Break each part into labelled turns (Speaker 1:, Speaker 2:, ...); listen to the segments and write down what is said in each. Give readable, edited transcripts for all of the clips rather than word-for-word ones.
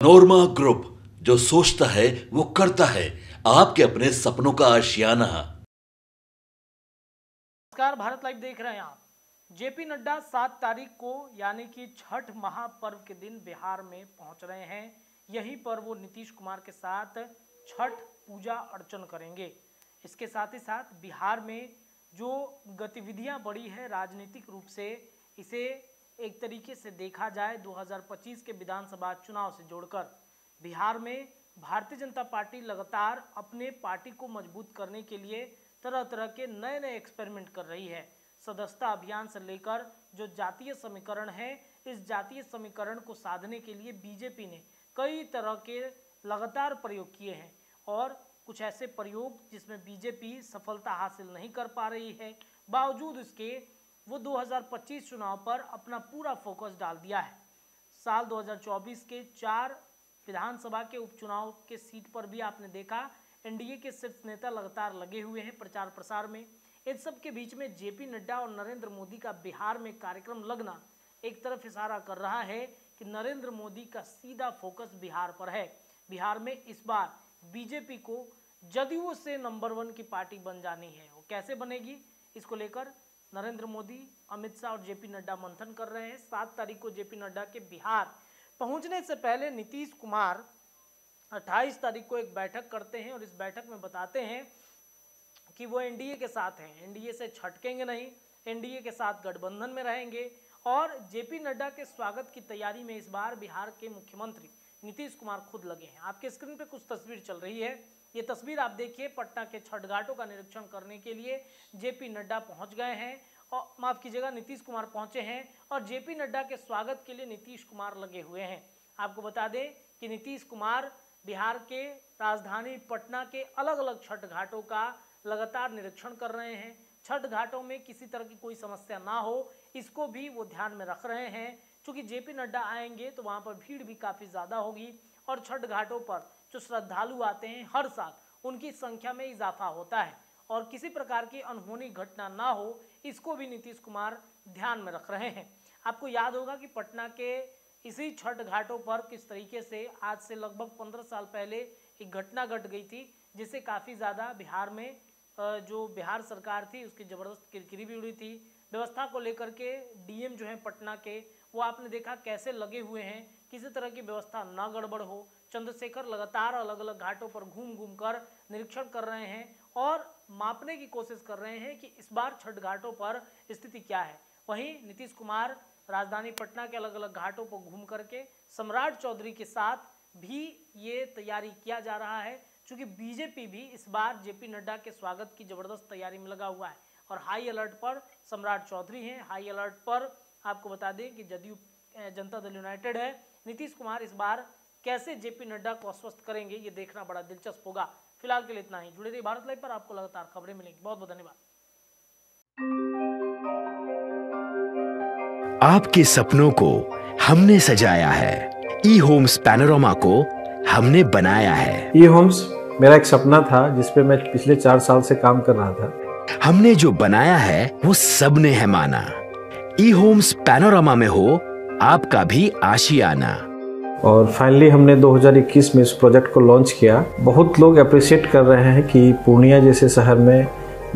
Speaker 1: नोरमा group, जो सोचता है वो करता है। आपके अपने सपनों का आशियाना।
Speaker 2: नमस्कार, भारत लाइव देख रहे हैं आप। जेपी नड्डा 7 तारीख को यानी कि छठ महापर्व के दिन बिहार में पहुंच रहे हैं। यहीं पर वो नीतीश कुमार के साथ छठ पूजा अर्चन करेंगे। इसके साथ ही साथ बिहार में जो गतिविधियां बढ़ी है राजनीतिक रूप से, इसे एक तरीके से देखा जाए 2025 के विधानसभा चुनाव से जोड़कर, बिहार में भारतीय जनता पार्टी लगातार अपने पार्टी को मजबूत करने के लिए तरह तरह के नए नए एक्सपेरिमेंट कर रही है। सदस्यता अभियान से लेकर जो जातीय समीकरण है, इस जातीय समीकरण को साधने के लिए बीजेपी ने कई तरह के लगातार प्रयोग किए हैं और कुछ ऐसे प्रयोग जिसमें बीजेपी सफलता हासिल नहीं कर पा रही है। बावजूद इसके वो 2025 चुनाव पर अपना पूरा फोकस डाल दिया है। साल 2024 के 4 विधानसभा के उपचुनाव के सीट पर भी आपने देखा एनडीए के शीर्ष नेता लगातार लगे हुए हैं प्रचार प्रसार में। इन सब के बीच में जेपी नड्डा और नरेंद्र मोदी का बिहार में कार्यक्रम लगना एक तरफ इशारा कर रहा है कि नरेंद्र मोदी का सीधा फोकस बिहार पर है। बिहार में इस बार बीजेपी को जदयू से नंबर 1 की पार्टी बन जानी है। वो कैसे बनेगी, इसको लेकर नरेंद्र मोदी, अमित शाह और जेपी नड्डा मंथन कर रहे हैं। 7 तारीख को जेपी नड्डा के बिहार पहुंचने से पहले नीतीश कुमार 28 तारीख को एक बैठक करते हैं और इस बैठक में बताते हैं कि वो एनडीए के साथ हैं, एनडीए से छटकेंगे नहीं, एनडीए के साथ गठबंधन में रहेंगे। और जेपी नड्डा के स्वागत की तैयारी में इस बार बिहार के मुख्यमंत्री नीतीश कुमार खुद लगे हैं। आपके स्क्रीन पे कुछ तस्वीर चल रही है, ये तस्वीर आप देखिए। पटना के छठ घाटों का निरीक्षण करने के लिए जेपी नड्डा पहुंच गए हैं, और माफ कीजिएगा, नीतीश कुमार पहुंचे हैं और जेपी नड्डा के स्वागत के लिए नीतीश कुमार लगे हुए हैं। आपको बता दें कि नीतीश कुमार बिहार के राजधानी पटना के अलग अलग छठ घाटों का लगातार निरीक्षण कर रहे हैं। छठ घाटों में किसी तरह की कोई समस्या ना हो, इसको भी वो ध्यान में रख रहे हैं। क्योंकि जेपी नड्डा आएंगे तो वहाँ पर भीड़ भी काफ़ी ज़्यादा होगी और छठ घाटों पर जो श्रद्धालु आते हैं हर साल, उनकी संख्या में इजाफा होता है और किसी प्रकार की अनहोनी घटना ना हो, इसको भी नीतीश कुमार ध्यान में रख रहे हैं। आपको याद होगा कि पटना के इसी छठ घाटों पर किस तरीके से आज से लगभग 15 साल पहले एक घटना घट गई थी, जिससे काफ़ी ज़्यादा बिहार में जो बिहार सरकार थी उसकी ज़बरदस्त किरकिरी भी उड़ी थी। व्यवस्था को लेकर के डीएम जो हैं पटना के, वो आपने देखा कैसे लगे हुए हैं, किसी तरह की व्यवस्था ना गड़बड़ हो। चंद्रशेखर लगातार अलग अलग घाटों पर घूम घूम कर निरीक्षण कर रहे हैं और मापने की कोशिश कर रहे हैं कि इस बार छठ घाटों पर स्थिति क्या है। वहीं नीतीश कुमार राजधानी पटना के अलग अलग घाटों पर घूम करके सम्राट चौधरी के साथ भी ये तैयारी किया जा रहा है, क्योंकि बीजेपी भी इस बार जेपी नड्डा के स्वागत की जबरदस्त तैयारी में लगा हुआ है और हाई अलर्ट पर सम्राट चौधरी हैं। हाई अलर्ट पर आपको बता दें कि जदयू जनता दल यूनाइटेड है। नीतीश कुमार इस बार कैसे जेपी नड्डा को आश्वस्त करेंगे, ये देखना बड़ा दिलचस्प होगा। फिलहाल के लिए इतना ही। जुड़े रहिए भारत लाइव पर, आपको लगातार खबरें मिलेंगी। बहुत बहुत धन्यवाद।
Speaker 3: आपके सपनों को हमने सजाया है, ई होम्स पैनोरमा को हमने बनाया है।
Speaker 4: ई होम्स मेरा एक सपना था जिसपे मैं पिछले 4 साल से काम कर रहा था।
Speaker 3: हमने जो बनाया है वो सबने है माना। ई होम्स पैनोरमा में हो आपका भी आशियाना।
Speaker 4: और फाइनली हमने 2021 में इस प्रोजेक्ट को लॉन्च किया। बहुत लोग अप्रिशिएट कर रहे हैं कि पूर्णिया जैसे शहर में,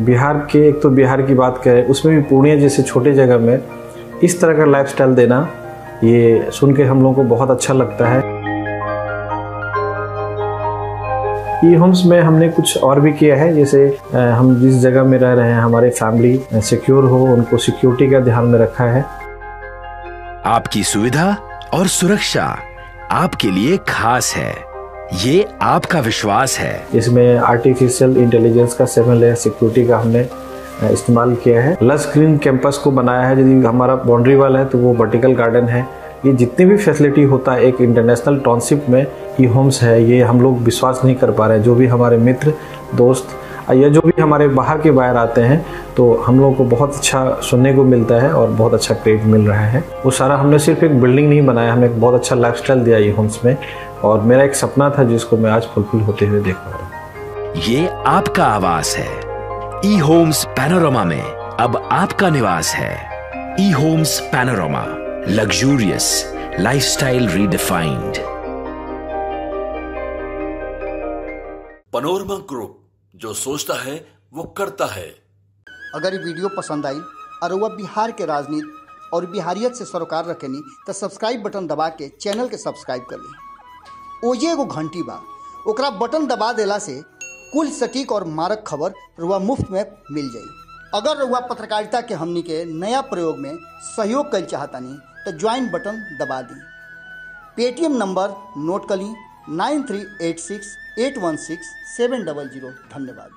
Speaker 4: बिहार के, एक तो बिहार की बात करें उसमें भी पूर्णिया जैसे छोटे जगह में इस तरह का लाइफस्टाइल देना, ये सुन के हम लोगों को बहुत अच्छा लगता है। ई होम्स में हमने कुछ और भी किया है, जैसे हम जिस जगह में रह रहे हैं हमारे फैमिली सिक्योर हो, उनको सिक्योरिटी का ध्यान में रखा है।
Speaker 3: आपकी सुविधा और सुरक्षा आपके लिए खास है, ये आपका विश्वास है।
Speaker 4: इसमें आर्टिफिशियल इंटेलिजेंस का 7 लेयर सिक्योरिटी का हमने इस्तेमाल किया है। लस ग्रीन कैंपस को बनाया है। यदि हमारा बाउंड्री वाल है तो वो वर्टिकल गार्डन है। ये जितनी भी फैसिलिटी होता है एक इंटरनेशनल टाउनशिप में ई होम्स है, ये हम लोग विश्वास नहीं कर पा रहे हैं। जो भी हमारे मित्र दोस्त या जो भी हमारे बाहर आते हैं, तो हम लोगों को बहुत अच्छा सुनने को मिलता है और बहुत अच्छा क्रेडिट मिल रहा है। वो सारा हमने सिर्फ एक बिल्डिंग नहीं बनाया, हमने एक बहुत अच्छा लाइफस्टाइल दिया ई होम्स में, और मेरा एक सपना था जिसको मैं आज फुलफिल होते हुए देख पा रहा हूँ।
Speaker 3: ये आपका आवास है। ई होम्स पैनोरमा में अब आपका निवास है। E homes panorama, luxurious lifestyle redefined.
Speaker 1: Panorama group, जो सोचता है वो करता है।
Speaker 5: अगर ये वीडियो पसंद आई और वह बिहार के राजनीति और बिहारियत से सरोकार रखेनी तो सब्सक्राइब बटन दबा के चैनल के सब्सक्राइब कर ली। ओजे एगो घंटी बा, ओकरा बटन दबा देला से कुल सटीक और मारक खबर रुआ मुफ्त में मिल जाई। अगर रुआ पत्रकारिता के हमनी के नया प्रयोग में सहयोग कर चाहतानी तो ज्वाइन बटन दबा दी। पेटीएम नंबर नोट कर ली 9386816700। धन्यवाद।